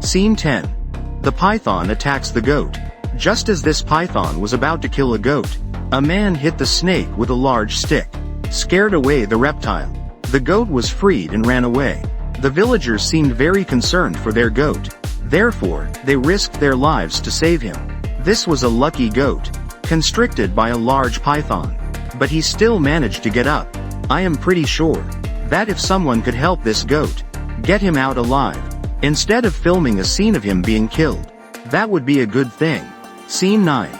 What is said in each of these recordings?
Scene 10. The python attacks the goat. Just as this python was about to kill a goat, a man hit the snake with a large stick, scared away the reptile. The goat was freed and ran away. The villagers seemed very concerned for their goat. Therefore, they risked their lives to save him. This was a lucky goat, constricted by a large python. But he still managed to get up. I am pretty sure that if someone could help this goat, get him out alive, instead of filming a scene of him being killed, that would be a good thing. Scene 9.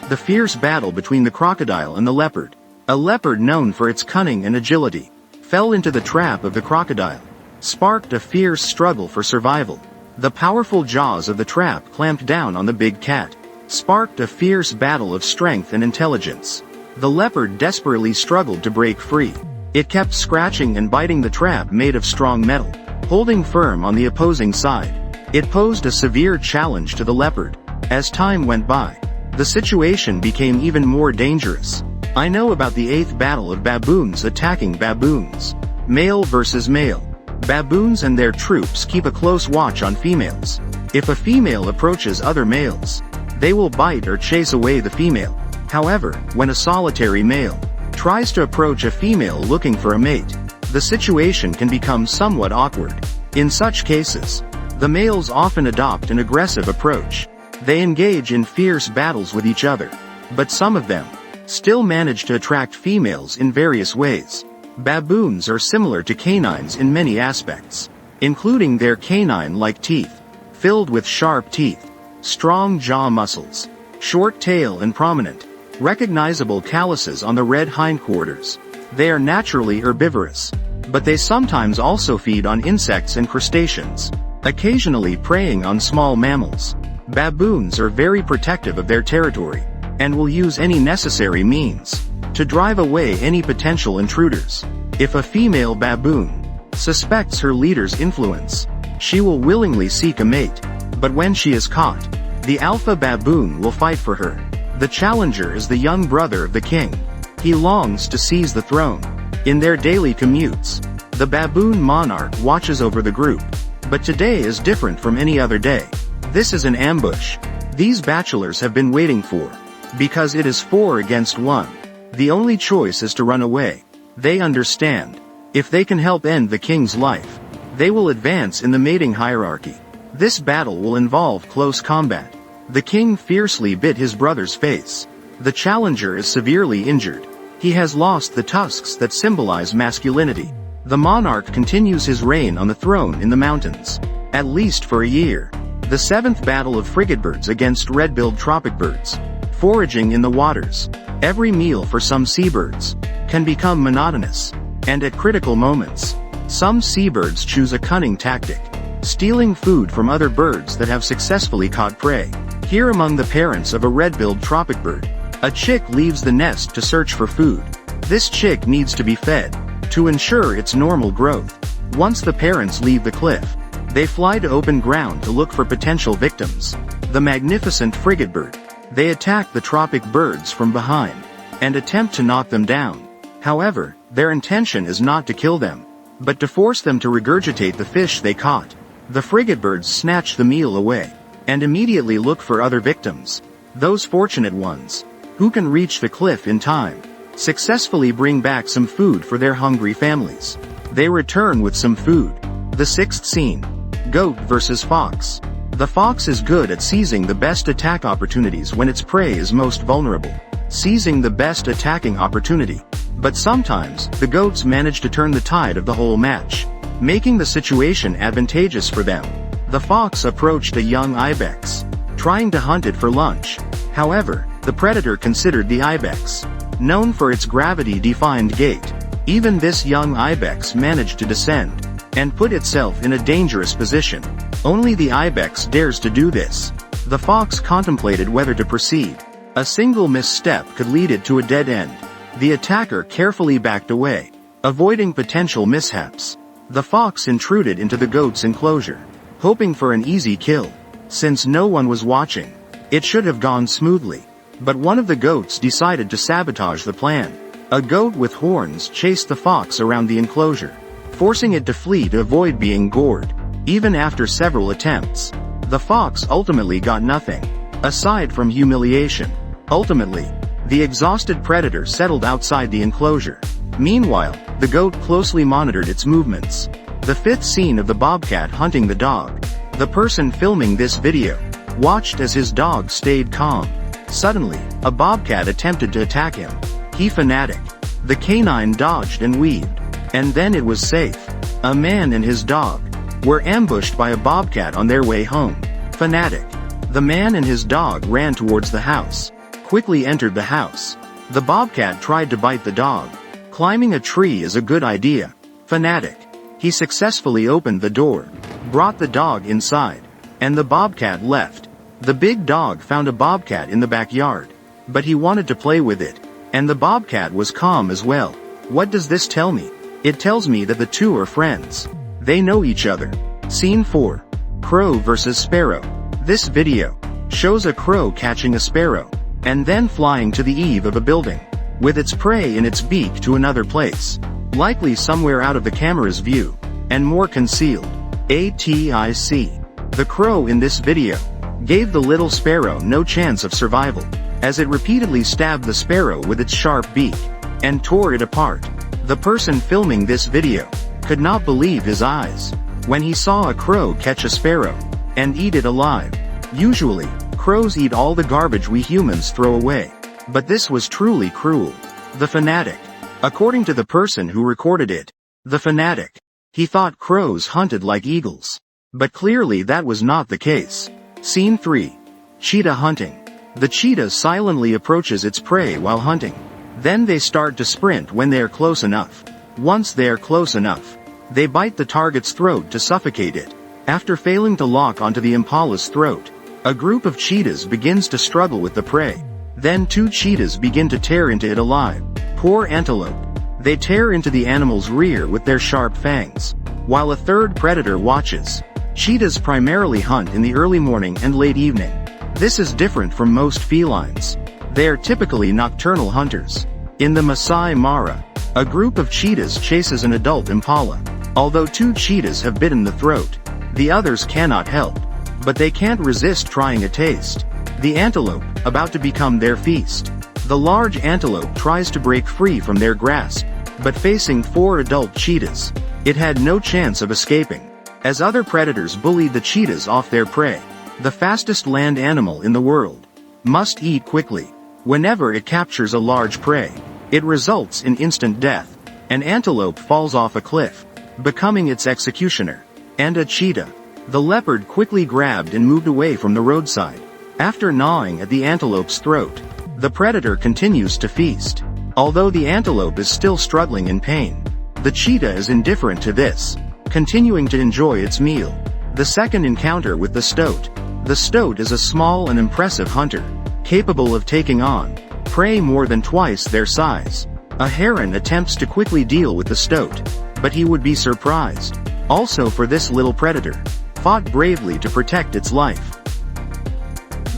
The fierce battle between the crocodile and the leopard. A leopard known for its cunning and agility fell into the trap of the crocodile, sparked a fierce struggle for survival. The powerful jaws of the trap clamped down on the big cat, sparked a fierce battle of strength and intelligence. The leopard desperately struggled to break free. It kept scratching and biting the trap made of strong metal, holding firm on the opposing side. It posed a severe challenge to the leopard. As time went by, the situation became even more dangerous. I know about the 8th battle of baboons attacking baboons. Male versus male. Baboons and their troops keep a close watch on females. If a female approaches other males, they will bite or chase away the female. However, when a solitary male tries to approach a female looking for a mate, the situation can become somewhat awkward. In such cases, the males often adopt an aggressive approach. They engage in fierce battles with each other, but some of them still manage to attract females in various ways. Baboons are similar to canines in many aspects, including their canine-like teeth, filled with sharp teeth, strong jaw muscles, short tail and prominent, recognizable calluses on the red hindquarters. They are naturally herbivorous, but they sometimes also feed on insects and crustaceans, occasionally preying on small mammals. Baboons are very protective of their territory, and will use any necessary means to drive away any potential intruders. If a female baboon suspects her leader's influence, she will willingly seek a mate, but when she is caught, the alpha baboon will fight for her. The challenger is the young brother of the king. He longs to seize the throne. In their daily commutes, the baboon monarch watches over the group. But today is different from any other day. This is an ambush these bachelors have been waiting for, because it is 4 against 1. The only choice is to run away. They understand, if they can help end the king's life, they will advance in the mating hierarchy. This battle will involve close combat. The king fiercely bit his brother's face. The challenger is severely injured. He has lost the tusks that symbolize masculinity. The monarch continues his reign on the throne in the mountains, at least for a year. The 7th battle of frigatebirds against red-billed tropic birds. Foraging in the waters. Every meal for some seabirds can become monotonous, and at critical moments, some seabirds choose a cunning tactic, stealing food from other birds that have successfully caught prey. Here among the parents of a red-billed tropic bird, a chick leaves the nest to search for food. This chick needs to be fed to ensure its normal growth. Once the parents leave the cliff, they fly to open ground to look for potential victims. The magnificent frigatebird. They attack the tropic birds from behind and attempt to knock them down. However, their intention is not to kill them, but to force them to regurgitate the fish they caught. The frigatebirds snatch the meal away and immediately look for other victims. Those fortunate ones who can reach the cliff in time successfully bring back some food for their hungry families. They return with some food. The 6th scene. Goat versus fox. The fox is good at seizing the best attack opportunities when its prey is most vulnerable, seizing the best attacking opportunity. But sometimes, the goats manage to turn the tide of the whole match, making the situation advantageous for them. The fox approached a young ibex, trying to hunt it for lunch. However, the predator considered the ibex, known for its gravity-defined gait. Even this young ibex managed to descend and put itself in a dangerous position. Only the ibex dares to do this. The fox contemplated whether to proceed. A single misstep could lead it to a dead end. The attacker carefully backed away, avoiding potential mishaps. The fox intruded into the goat's enclosure, hoping for an easy kill. Since no one was watching, it should have gone smoothly. But one of the goats decided to sabotage the plan. A goat with horns chased the fox around the enclosure, forcing it to flee to avoid being gored. Even after several attempts, The fox ultimately got nothing, aside from humiliation. Ultimately, the exhausted predator settled outside the enclosure. Meanwhile, the goat closely monitored its movements. The fifth scene of the bobcat hunting the dog. The person filming this video watched as his dog stayed calm. Suddenly, a bobcat attempted to attack him. He fanatic. The canine dodged and weaved. And then it was safe. A man and his dog were ambushed by a bobcat on their way home. Fanatic. The man and his dog ran towards the house. Quickly entered the house. The bobcat tried to bite the dog. Climbing a tree is a good idea. Fanatic. He successfully opened the door, brought the dog inside, and the bobcat left. The big dog found a bobcat in the backyard, but he wanted to play with it, and the bobcat was calm as well. What does this tell me? It tells me that the two are friends. They know each other. Scene 4. Crow versus Sparrow. This video shows a crow catching a sparrow, and then flying to the eave of a building, with its prey in its beak to another place, likely somewhere out of the camera's view, and more concealed. ATIC. The crow in this video gave the little sparrow no chance of survival, as it repeatedly stabbed the sparrow with its sharp beak, and tore it apart. The person filming this video could not believe his eyes when he saw a crow catch a sparrow and eat it alive. Usually, crows eat all the garbage we humans throw away, but this was truly cruel. The fanatic. According to the person who recorded it, the fanatic, he thought crows hunted like eagles. But clearly that was not the case. Scene 3. Cheetah hunting. The cheetah silently approaches its prey while hunting. Then they start to sprint when they are close enough. Once they are close enough, they bite the target's throat to suffocate it. After failing to lock onto the impala's throat, a group of cheetahs begins to struggle with the prey. Then two cheetahs begin to tear into it alive. Poor antelope. They tear into the animal's rear with their sharp fangs, while a third predator watches. Cheetahs primarily hunt in the early morning and late evening. This is different from most felines. They are typically nocturnal hunters. In the Masai Mara, a group of cheetahs chases an adult impala. Although two cheetahs have bitten the throat, the others cannot help, but they can't resist trying a taste. The antelope, about to become their feast. The large antelope tries to break free from their grasp, but facing 4 adult cheetahs, it had no chance of escaping, as other predators bullied the cheetahs off their prey. The fastest land animal in the world must eat quickly. Whenever it captures a large prey, it results in instant death. An antelope falls off a cliff, becoming its executioner. And a cheetah. The leopard quickly grabbed and moved away from the roadside. After gnawing at the antelope's throat, the predator continues to feast. Although the antelope is still struggling in pain, the cheetah is indifferent to this, continuing to enjoy its meal. The second encounter with the stoat. The stoat is a small and impressive hunter, capable of taking on prey more than twice their size. A heron attempts to quickly deal with the stoat, but he would be surprised. Also, for this little predator fought bravely to protect its life.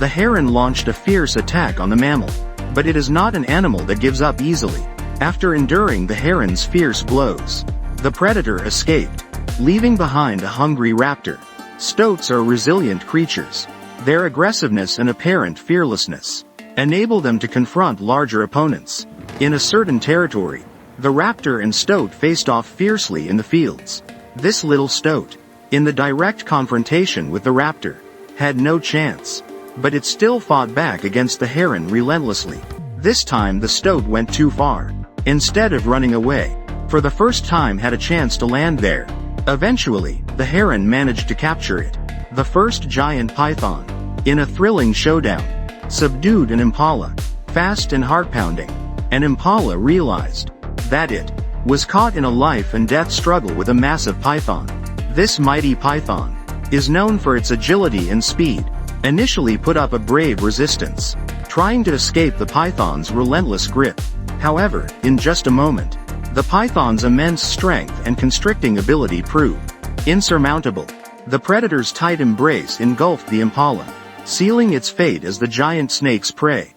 The heron launched a fierce attack on the mammal, but it is not an animal that gives up easily. After enduring the heron's fierce blows, the predator escaped, leaving behind a hungry raptor. Stoats are resilient creatures. Their aggressiveness and apparent fearlessness enable them to confront larger opponents. In a certain territory, the raptor and stoat faced off fiercely in the fields. This little stoat, in the direct confrontation with the raptor, had no chance, but it still fought back against the heron relentlessly. This time the stoat went too far. Instead of running away, for the first time had a chance to land there. Eventually, the heron managed to capture it. The first giant python, in a thrilling showdown, subdued an impala, fast and heart-pounding. An impala realized that it was caught in a life and death struggle with a massive python. This mighty python is known for its agility and speed. Initially put up a brave resistance, trying to escape the python's relentless grip. However, in just a moment, the python's immense strength and constricting ability proved insurmountable. The predator's tight embrace engulfed the impala, sealing its fate as the giant snake's prey.